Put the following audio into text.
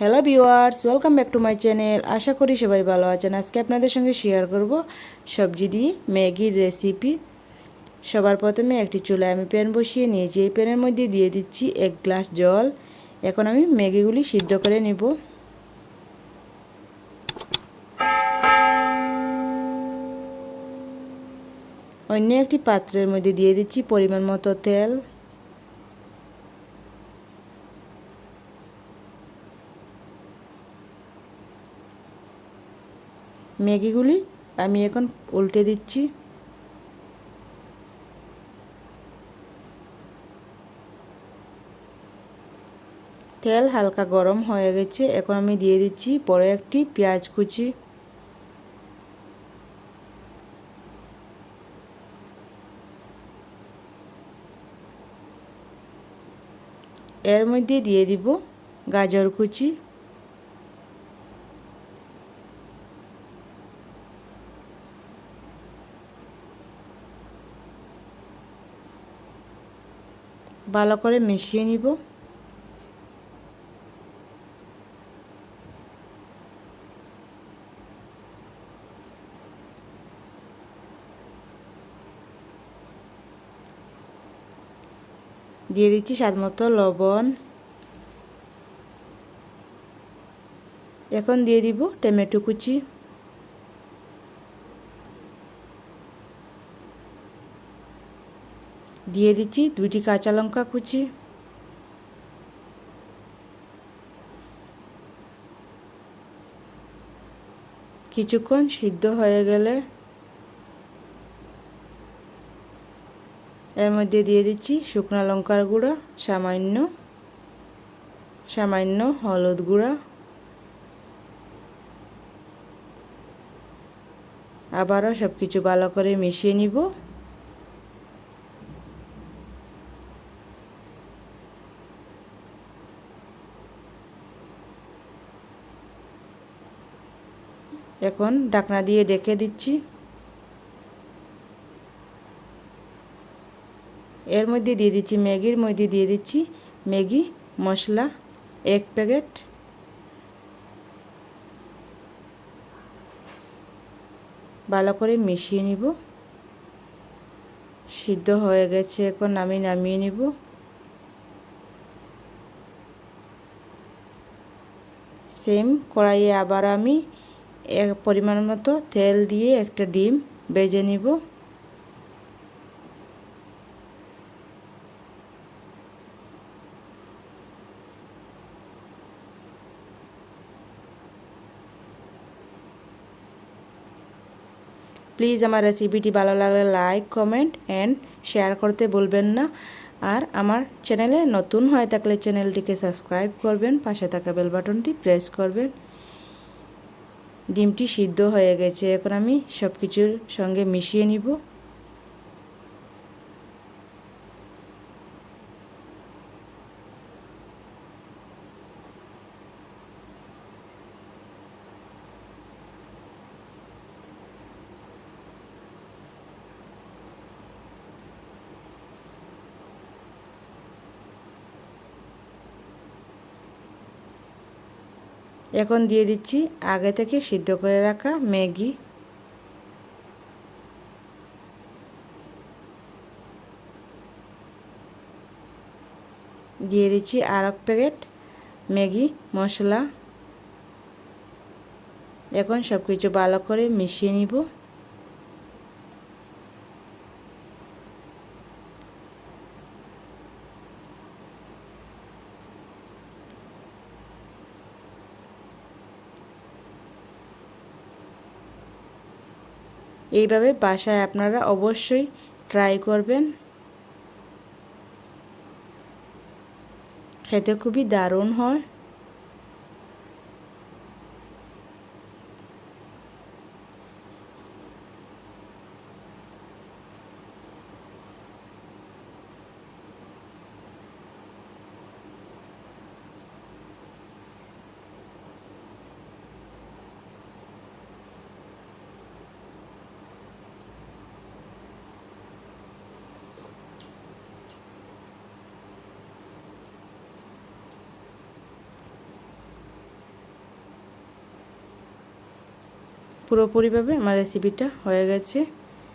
Hello viewers, welcome back to my channel. আশা করি সবাই ভালো আছেন। আজকে আপনাদের সঙ্গে শেয়ার করব সবজি দিয়ে ম্যাগির রেসিপি। সবার প্রথমে একটি চুলায় আমি প্যান বসিয়ে নিয়েছি। এই প্যানের মধ্যে দিয়ে দিচ্ছি 1 গ্লাস জল। এখন আমি ম্যাগিগুলি সিদ্ধ করে নেব। অন্য একটি পাত্রের মধ্যে দিয়ে দিচ্ছি পরিমাণ মতো তেল। ম্যাগিগুলি আমি এখন উল্টে দিচ্ছি। তেল হালকা গরম হয়ে গেছে। এখন আমি দিয়ে দিচ্ছি বড় একটি পেঁয়াজ কুচি। এর মধ্যে দিয়ে দিব গাজর কুচি, ভালো করে মিশিয়ে নিব। দিয়ে দিচ্ছি স্বাদমতো লবণ। এখন দিয়ে দিব টমেটো কুচি, দিয়ে দিচ্ছি 2টি কাঁচা লঙ্কা কুচি, কিছুক্ষণ সিদ্ধ হয়ে গেলে এর মধ্যে দিয়ে দিচ্ছি শুকনো লঙ্কার গুঁড়া, সামান্য হলুদ গুঁড়া। আবারও সব কিছু ভালো করে মিশিয়ে নিব। এখন ঢাকনা দিয়ে ঢেকে দিচ্ছি। এর মধ্যে দিয়ে দিচ্ছি ম্যাগির মধ্যে দিয়ে দিচ্ছি ম্যাগি মশলা 1 প্যাকেট। ভালো করে মিশিয়ে নিব। সিদ্ধ হয়ে গেছে, এখন আমি নামিয়ে নিব। সেম কড়াইয়ে আবার আমি পরিমাণ মতো তেল দিয়ে একটা ডিম ভেজে নিব। প্লিজ আমার রেসিপিটি ভালো লাগলে লাইক, কমেন্ট অ্যান্ড শেয়ার করতে ভুলবেন না। আর আমার চ্যানেলে নতুন হয়ে থাকলে চ্যানেলটিকে সাবস্ক্রাইব করবেন, পাশে থাকা বেল বাটনটি প্রেস করবেন। ডিমটি সিদ্ধ হয়ে গেছে, এখন আমি সব কিছুর সঙ্গে মিশিয়ে নিব। এখন দিয়ে দিচ্ছি আগে থেকে সিদ্ধ করে রাখা ম্যাগি। দিয়ে দিচ্ছি আর 1 প্যাকেট ম্যাগি মশলা। এখন সব কিছু ভালো করে মিশিয়ে নিব। এইভাবে বাসায় আপনারা অবশ্যই ট্রাই করবেন। খেতে খুবই দারুণ হয়। পুরোপুরিভাবে আমার রেসিপিটা হয়ে গেছে।